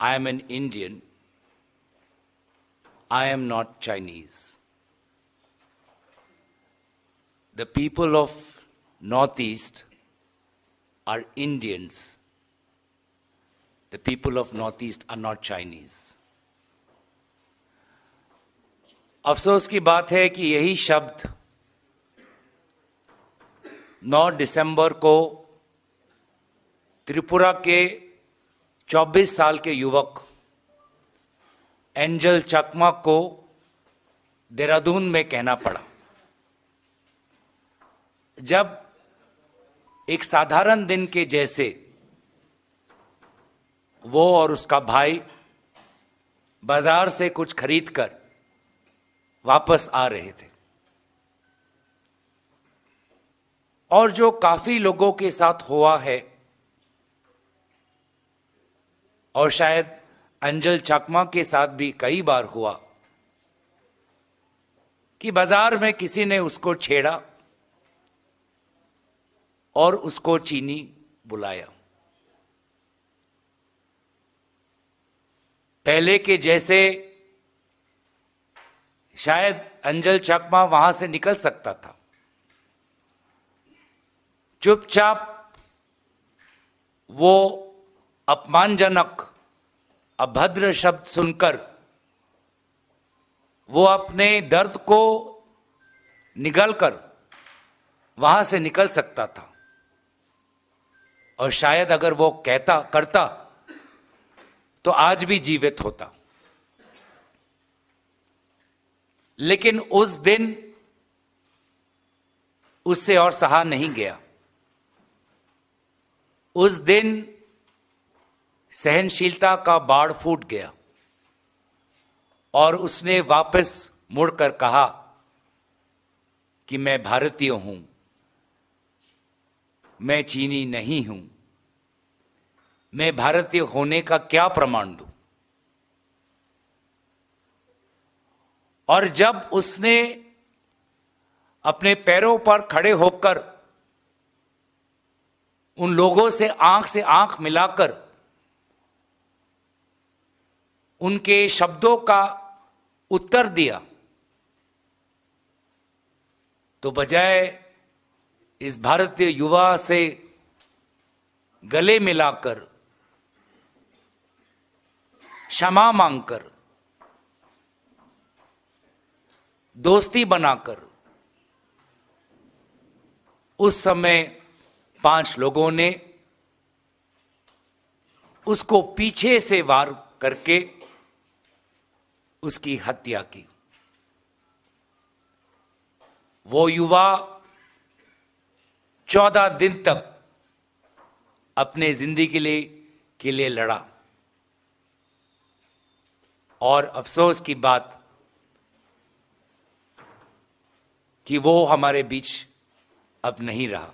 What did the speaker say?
I am an Indian. I am not Chinese. The people of Northeast are Indians. The people of Northeast are not Chinese. अफसोस की बात है कि यही शब्द 9 दिसंबर को त्रिपुरा के 24 साल के युवक एंजल चकमा को देहरादून में कहना पड़ा, जब एक साधारण दिन के जैसे वो और उसका भाई बाजार से कुछ खरीदकर वापस आ रहे थे और जो काफी लोगों के साथ हुआ है और शायद अंजल चकमा के साथ भी कई बार हुआ कि बाजार में किसी ने उसको छेड़ा और उसको चीनी बुलाया। पहले के जैसे शायद अंजल चकमा वहां से निकल सकता था, चुपचाप वो अपमानजनक अभद्र शब्द सुनकर वो अपने दर्द को निगलकर वहां से निकल सकता था और शायद अगर वो करता तो आज भी जीवित होता। लेकिन उस दिन उससे और सहा नहीं गया। उस दिन सहनशीलता का बाड़ फूट गया और उसने वापस मुड़कर कहा कि मैं भारतीय हूं, मैं चीनी नहीं हूं, मैं भारतीय होने का क्या प्रमाण दूं। और जब उसने अपने पैरों पर खड़े होकर उन लोगों से आंख मिलाकर उनके शब्दों का उत्तर दिया, तो बजाय इस भारतीय युवा से गले मिलाकर क्षमा मांगकर दोस्ती बनाकर उस समय 5 लोगों ने उसको पीछे से वार करके उसकी हत्या की। वो युवा 14 दिन तक अपने जिंदगी के लिए लड़ा और अफसोस की बात कि वो हमारे बीच अब नहीं रहा।